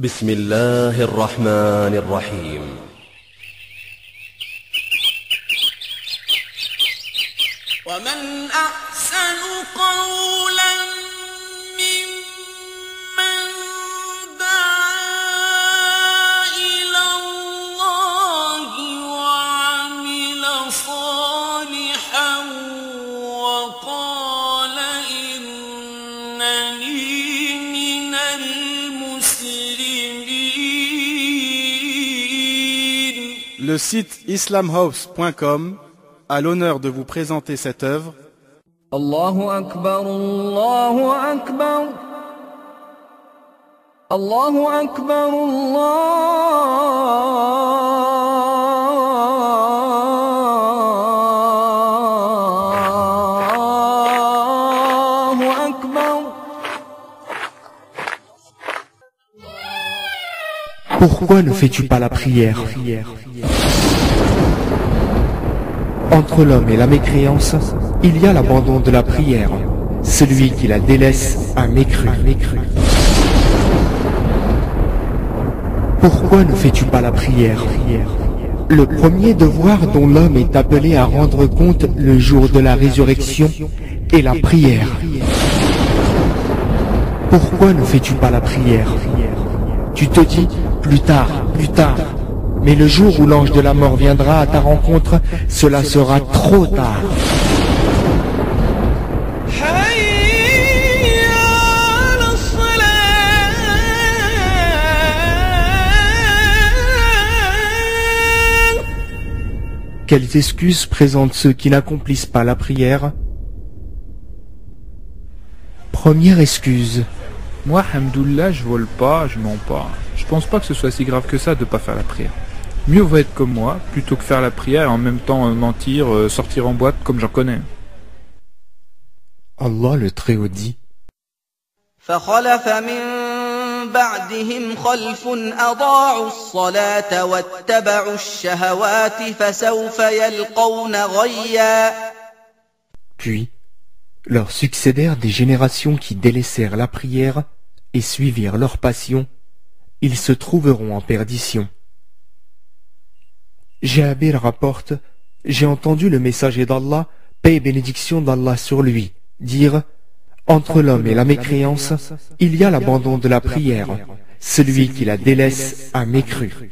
بسم الله الرحمن الرحيم ومن أحسن قولا ممن دعا إلى الله وعمل صالحا وقال إنني من المسلمين. Le site islamhouse.com a l'honneur de vous présenter cette œuvre. Allahu Akbar, Allahu Akbar, Allahu Akbar, Allahu Akbar. Pourquoi ne fais-tu pas la prière? Entre l'homme et la mécréance, il y a l'abandon de la prière. Celui qui la délaisse a mécru. Pourquoi ne fais-tu pas la prière? Le premier devoir dont l'homme est appelé à rendre compte le jour de la résurrection est la prière. Pourquoi ne fais-tu pas la prière? Tu te dis, plus tard. Mais le jour où l'ange de la mort viendra à ta rencontre, cela sera trop tard. Quelles excuses présentent ceux qui n'accomplissent pas la prière? Première excuse. Moi, hamdoullah, je vole pas, je mens pas. Je pense pas que ce soit si grave que ça de pas faire la prière. Mieux vaut être comme moi, plutôt que faire la prière et en même temps mentir, sortir en boîte comme j'en connais. Allah le Très-Haut dit: فخلف من بعدهم خلف أضاعوا الصلاة واتبعوا الشهوات فسوف يلقون غيا. Puis, leur succédèrent des générations qui délaissèrent la prière et suivirent leur passion. Ils se trouveront en perdition. Jabir rapporte: j'ai entendu le messager d'Allah, paix et bénédiction d'Allah sur lui, dire: entre l'homme et la mécréance, il y a l'abandon de la prière. Celui qui la délaisse a mécru.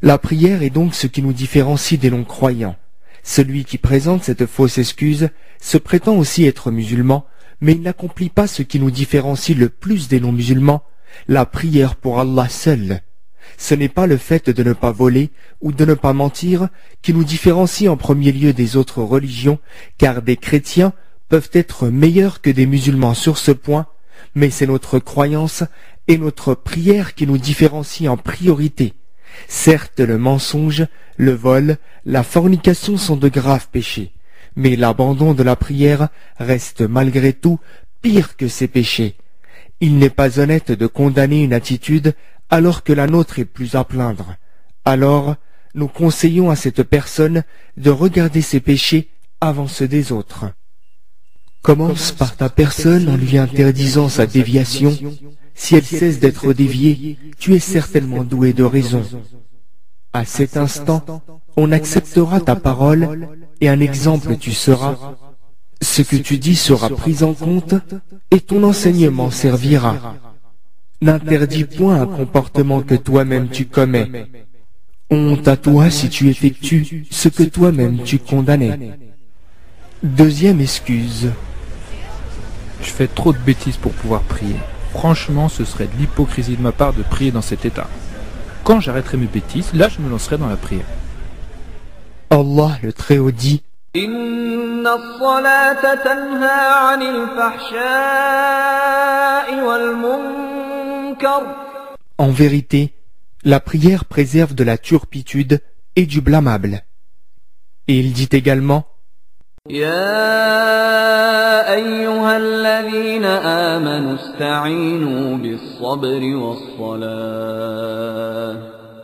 La prière est donc ce qui nous différencie des non-croyants. Celui qui présente cette fausse excuse se prétend aussi être musulman, mais il n'accomplit pas ce qui nous différencie le plus des non-musulmans, la prière pour Allah seul. Ce n'est pas le fait de ne pas voler ou de ne pas mentir qui nous différencie en premier lieu des autres religions, car des chrétiens peuvent être meilleurs que des musulmans sur ce point, mais c'est notre croyance et notre prière qui nous différencient en priorité. Certes, le mensonge, le vol, la fornication sont de graves péchés, mais l'abandon de la prière reste malgré tout pire que ces péchés. Il n'est pas honnête de condamner une attitude alors que la nôtre est plus à plaindre. Alors, nous conseillons à cette personne de regarder ses péchés avant ceux des autres. Commence par ta personne en lui interdisant sa déviation. Si elle cesse d'être déviée, tu es certainement doué de raison. À cet instant, on acceptera ta parole et un exemple tu seras. Ce que tu dis sera pris en compte et ton enseignement servira. N'interdis point un comportement que toi-même tu commets. Honte à toi si tu effectues ce que toi-même tu condamnais. Deuxième excuse. Je fais trop de bêtises pour pouvoir prier. Franchement, ce serait de l'hypocrisie de ma part de prier dans cet état. Quand j'arrêterai mes bêtises, là je me lancerai dans la prière. Allah le Très-Haut dit: إن الصلاة تنهى عن الفحشاء والمنكر. En vérité, la prière préserve de la turpitude et du blâmable. Et il dit également: يا أيها الذين آمنوا استعينوا بالصبر والصلاة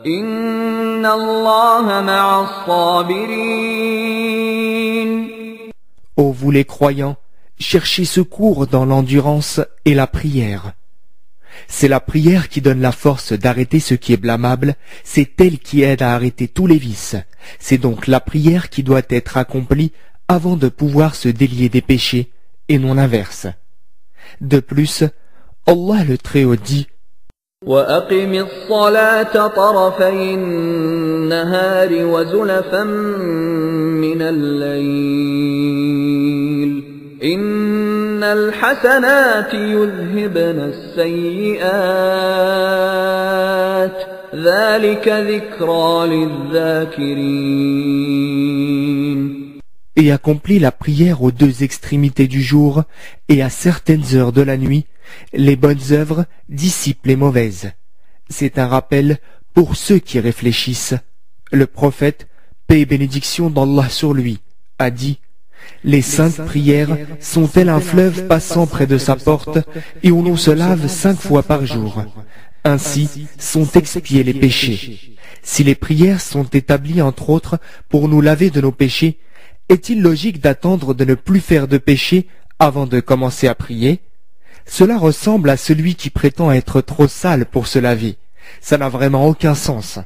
إن الله مع الصابرين. Ô vous les croyants, cherchez secours dans l'endurance et la prière. C'est la prière qui donne la force d'arrêter ce qui est blâmable, c'est elle qui aide à arrêter tous les vices. C'est donc la prière qui doit être accomplie avant de pouvoir se délier des péchés, et non l'inverse. De plus, Allah le Très-Haut dit: وَأَقِمِ الصَّلَاةَ طَرَفَيِ النَّهَارِ وَزُلَفًا مِّنَ اللَّيْلِ إِنَّ الْحَسَنَاتِ يُذْهِبْنَ السَّيِّئَاتِ ذَلِكَ ذِكْرَى لِلذَّاكِرِينَ. Et accomplit la prière aux deux extrémités du jour et à certaines heures de la nuit. Les bonnes œuvres dissipent les mauvaises. C'est un rappel pour ceux qui réfléchissent. Le prophète, paix et bénédiction d'Allah sur lui, a dit: les saintes prières sont-elles un fleuve passant près de sa porte et où l'on se lave 5 fois par jour. Ainsi sont expiés les péchés. Si les prières sont établies entre autres pour nous laver de nos péchés, est-il logique d'attendre de ne plus faire de péché avant de commencer à prier? Cela ressemble à celui qui prétend être trop sale pour se laver. Ça n'a vraiment aucun sens.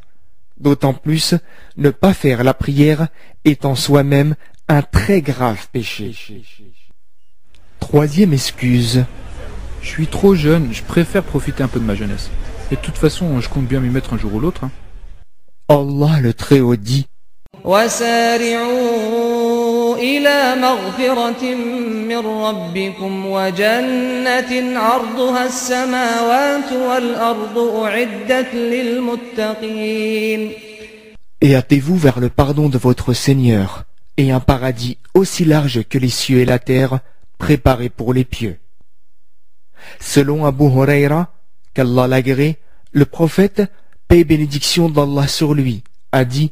D'autant plus, ne pas faire la prière est en soi-même un très grave péché. Troisième excuse. Je suis trop jeune, je préfère profiter un peu de ma jeunesse. Et de toute façon, je compte bien m'y mettre un jour ou l'autre. Allah le Très-Haut dit: إلى مغفرة من ربكم وجنة عرضها السماوات والأرض أعدت للمتقين. Et hâtez-vous vers le pardon de votre Seigneur, et un paradis aussi large que les cieux et la terre, préparé pour les pieux. Selon Abu Huraira, qu'Allah l'agrée, le prophète, paix et bénédiction d'Allah sur lui, a dit: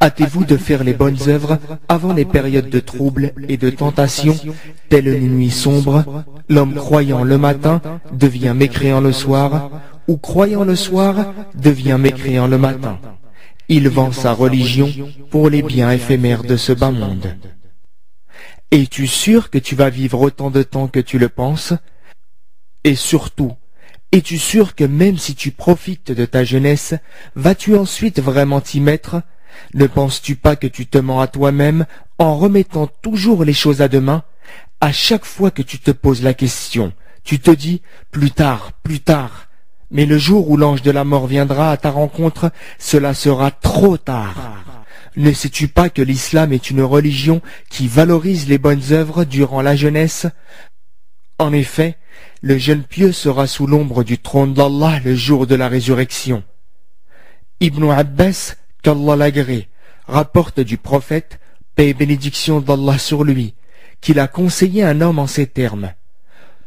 hâtez-vous de faire les bonnes œuvres avant les périodes de troubles et de tentation, telle une nuit sombre. L'homme croyant le matin devient mécréant le soir, ou croyant le soir devient mécréant le matin. Il vend sa religion pour les biens éphémères de ce bas monde. Es-tu sûr que tu vas vivre autant de temps que tu le penses? Et surtout, es-tu sûr que même si tu profites de ta jeunesse, vas-tu ensuite vraiment t'y mettre? Ne penses-tu pas que tu te mens à toi-même en remettant toujours les choses à demain? À chaque fois que tu te poses la question, tu te dis plus tard, plus tard. Mais le jour où l'ange de la mort viendra à ta rencontre, cela sera trop tard. Ne sais-tu pas que l'islam est une religion qui valorise les bonnes œuvres durant la jeunesse? En effet, le jeune pieux sera sous l'ombre du trône d'Allah le jour de la résurrection. Ibn Abbas, qu'Allah l'agrée, rapporte du prophète, paix et bénédiction d'Allah sur lui, qu'il a conseillé un homme en ces termes: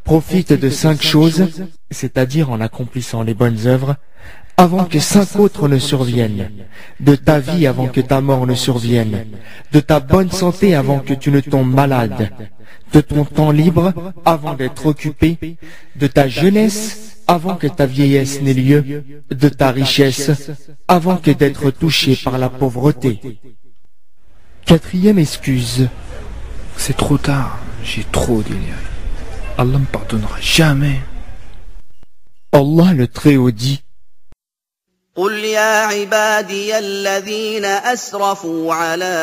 profite de 5 choses, c'est-à-dire en accomplissant les bonnes œuvres, avant que 5 autres ne surviennent, de ta vie avant que ta mort ne survienne, de ta bonne santé avant que tu ne tombes malade, de ton temps libre avant d'être occupé, de ta jeunesse avant que ta vieillesse n'ait lieu, de ta richesse avant que d'être touché par la pauvreté. Quatrième excuse. C'est trop tard, j'ai trop déliré. Allah me pardonnera jamais. Allah le Très-Haut dit: قل يا عبادي الذين أسرفوا على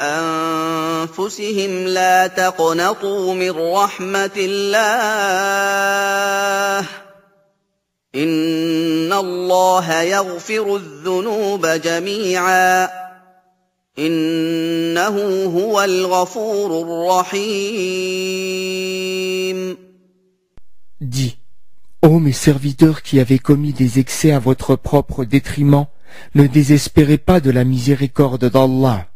أنفسهم لا تقنطوا من رحمة الله إن الله يغفر الذنوب جميعا إنه هو الغفور الرحيم. Dis: ô mes serviteurs qui avez commis des excès à votre propre détriment, ne désespérez pas de la miséricorde d'Allah,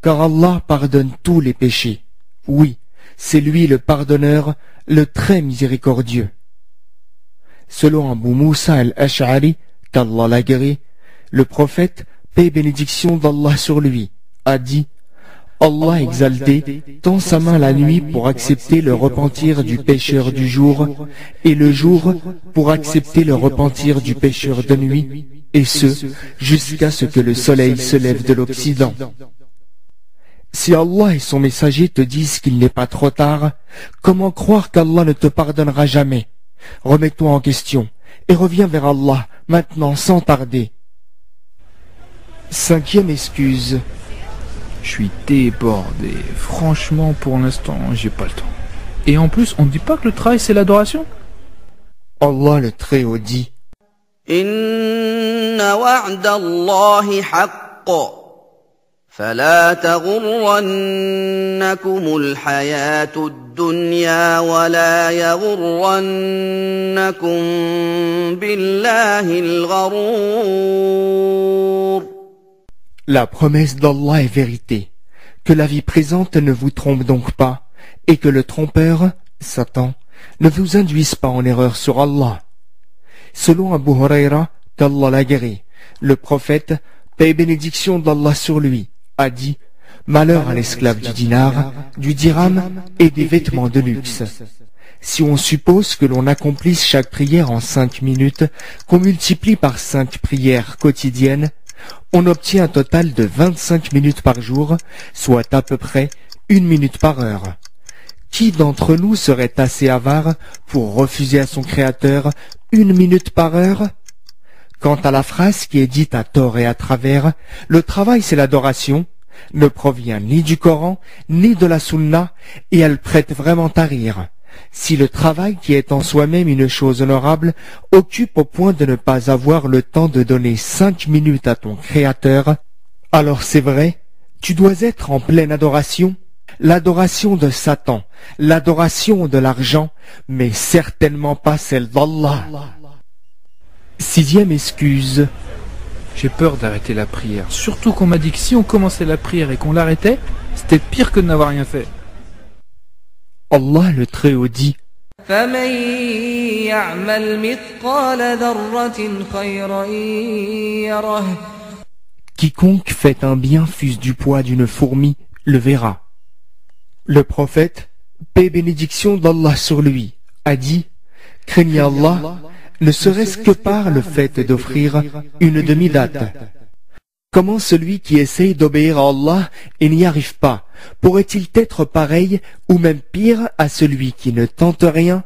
car Allah pardonne tous les péchés. Oui, c'est lui le pardonneur, le très miséricordieux. Selon Abu Musa al-Ash'ari, qu'Allah l'agrée, le prophète, paix et bénédiction d'Allah sur lui, a dit: Allah exalté tend sa main la nuit pour accepter le repentir du pécheur du jour, et le jour pour accepter le repentir du pécheur de nuit, et ce, jusqu'à ce que le soleil se lève de l'Occident. Si Allah et son messager te disent qu'il n'est pas trop tard, comment croire qu'Allah ne te pardonnera jamais? Remets-toi en question et reviens vers Allah maintenant sans tarder. Cinquième excuse. Je suis débordé. Franchement, pour l'instant, j'ai pas le temps. Et en plus, on ne dit pas que le travail c'est l'adoration? Allah le Très-Haut dit: إن وعد الله حق فلا تغرنكم الحياة الدنيا ولا يغرنكم بالله الغرور. La promesse d'Allah est vérité, que la vie présente ne vous trompe donc pas, et que le trompeur, Satan, ne vous induise pas en erreur sur Allah. Selon Abu Huraira, qu'Allah l'agrée, le prophète, paix et bénédiction d'Allah sur lui, a dit: malheur à l'esclave du dinar, du dirham et des vêtements de luxe. Si on suppose que l'on accomplisse chaque prière en 5 minutes, qu'on multiplie par 5 prières quotidiennes, on obtient un total de 25 minutes par jour, soit à peu près 1 minute par heure. Qui d'entre nous serait assez avare pour refuser à son Créateur 1 minute par heure? Quant à la phrase qui est dite à tort et à travers, le travail c'est l'adoration, ne provient ni du Coran, ni de la Sunna, et elle prête vraiment à rire. Si le travail qui est en soi-même une chose honorable occupe au point de ne pas avoir le temps de donner 5 minutes à ton Créateur, alors c'est vrai, tu dois être en pleine adoration, l'adoration de Satan, l'adoration de l'argent, mais certainement pas celle d'Allah. Sixième excuse. J'ai peur d'arrêter la prière. Surtout qu'on m'a dit que si on commençait la prière et qu'on l'arrêtait, c'était pire que de n'avoir rien fait. Allah le Très-Haut dit: فمن يعمل مثقال ذرة خيرا يره. quiconque fait un bien fût-ce du poids d'une fourmi le verra. Le prophète, paix et bénédiction d'Allah sur lui, a dit: craignez Allah, ne serait-ce que par le fait d'offrir une demi-date. Comment celui qui essaye d'obéir à Allah et n'y arrive pas pourrait-il être pareil ou même pire à celui qui ne tente rien?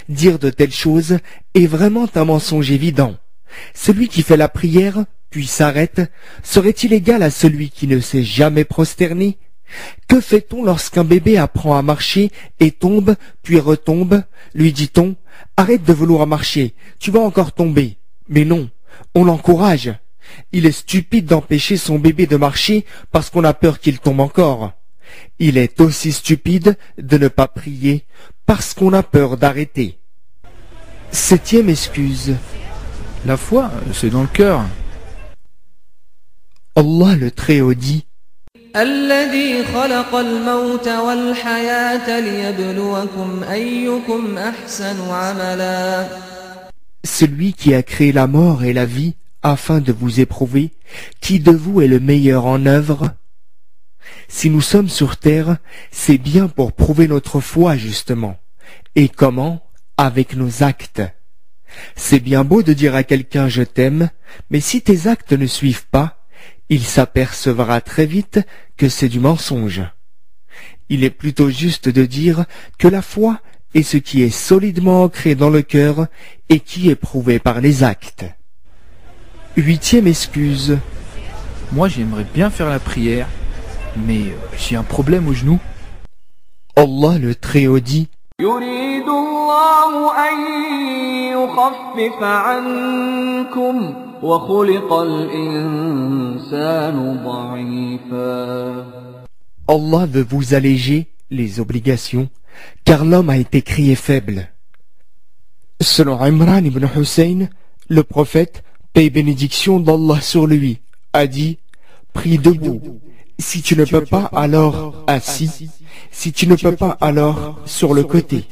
Dire de telles choses est vraiment un mensonge évident. Celui qui fait la prière puis s'arrête serait-il égal à celui qui ne s'est jamais prosterné? Que fait-on lorsqu'un bébé apprend à marcher et tombe puis retombe? Lui dit-on: arrête de vouloir marcher, tu vas encore tomber. Mais non, on l'encourage. Il est stupide d'empêcher son bébé de marcher parce qu'on a peur qu'il tombe encore. Il est aussi stupide de ne pas prier parce qu'on a peur d'arrêter. Septième excuse. La foi, c'est dans le cœur. Allah le Très-Haut dit: الذي خلق الموت والحياة ليبلوكم أيكم أحسن عملا. Celui qui a créé la mort et la vie afin de vous éprouver, qui de vous est le meilleur en œuvre? Si nous sommes sur terre, c'est bien pour prouver notre foi justement. Et comment? Avec nos actes. C'est bien beau de dire à quelqu'un je t'aime, mais si tes actes ne suivent pas, il s'apercevra très vite que c'est du mensonge. Il est plutôt juste de dire que la foi est ce qui est solidement ancré dans le cœur et qui est prouvé par les actes. Huitième excuse. Moi, j'aimerais bien faire la prière, mais j'ai un problème au genou. Allah le Très-Haut dit: يريد الله أن يخفف عنكم وخلق الإنسان ضعيفا. Allah veut vous alléger les obligations, car l'homme a été créé faible. Selon Imran ibn Hussein, le prophète, paix et bénédiction d'Allah sur lui, a dit: prie debout. Si tu ne peux pas, alors assis. Si tu ne peux pas, alors sur le côté.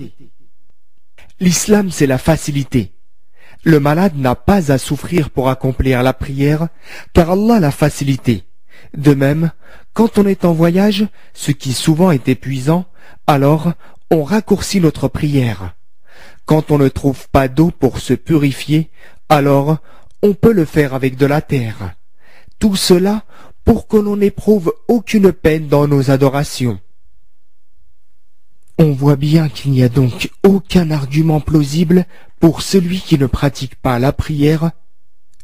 L'islam, c'est la facilité. Le malade n'a pas à souffrir pour accomplir la prière, car Allah l'a facilité. De même, quand on est en voyage, ce qui souvent est épuisant, alors on raccourcit notre prière. Quand on ne trouve pas d'eau pour se purifier, alors on peut le faire avec de la terre. Tout cela pour que l'on n'éprouve aucune peine dans nos adorations. On voit bien qu'il n'y a donc aucun argument plausible pour celui qui ne pratique pas la prière.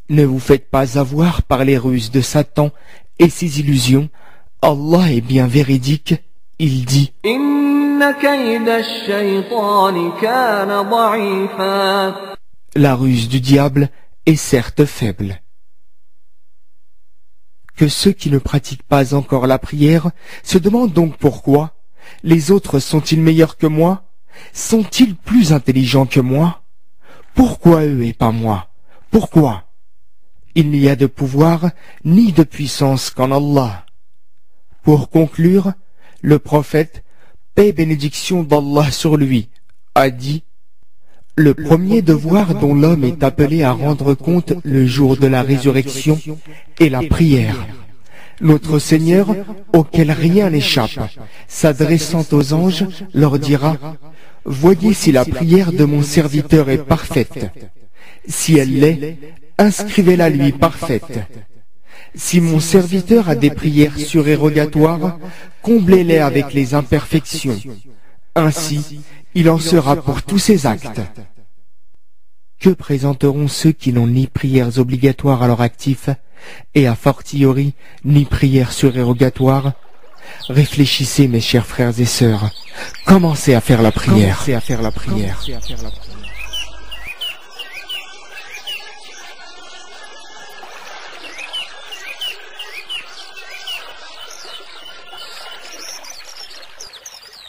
Ne vous faites pas avoir par les ruses de Satan et ses illusions. Allah est bien véridique. Il dit: la ruse du diable est certes faible. Que ceux qui ne pratiquent pas encore la prière se demandent donc pourquoi. Les autres sont-ils meilleurs que moi? Sont-ils plus intelligents que moi? Pourquoi eux et pas moi? Pourquoi? Il n'y a de pouvoir ni de puissance qu'en Allah. Pour conclure, le prophète, paix et bénédiction d'Allah sur lui, a dit: le premier devoir dont l'homme est appelé à rendre compte le jour de la résurrection est la prière. Notre Seigneur, auquel rien n'échappe, s'adressant aux anges, leur dira: voyez si la prière de mon serviteur est parfaite. Si elle l'est, inscrivez-la lui parfaite. Si mon serviteur a des prières surérogatoires, comblez-les avec les imperfections. Ainsi, il en sera pour tous ses actes. Que présenteront ceux qui n'ont ni prières obligatoires à leur actif, et a fortiori ni prières surérogatoires? Réfléchissez, mes chers frères et sœurs. Commencez à faire la prière.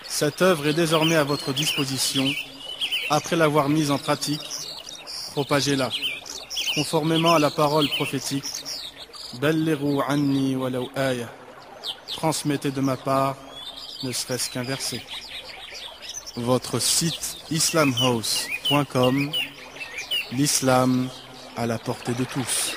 Cette œuvre est désormais à votre disposition. Après l'avoir mise en pratique, propagez-la, conformément à la parole prophétique. Ballighu anni walau aya. Transmettez de ma part, ne serait-ce qu'un verset. Votre site islamhouse.com, l'islam à la portée de tous.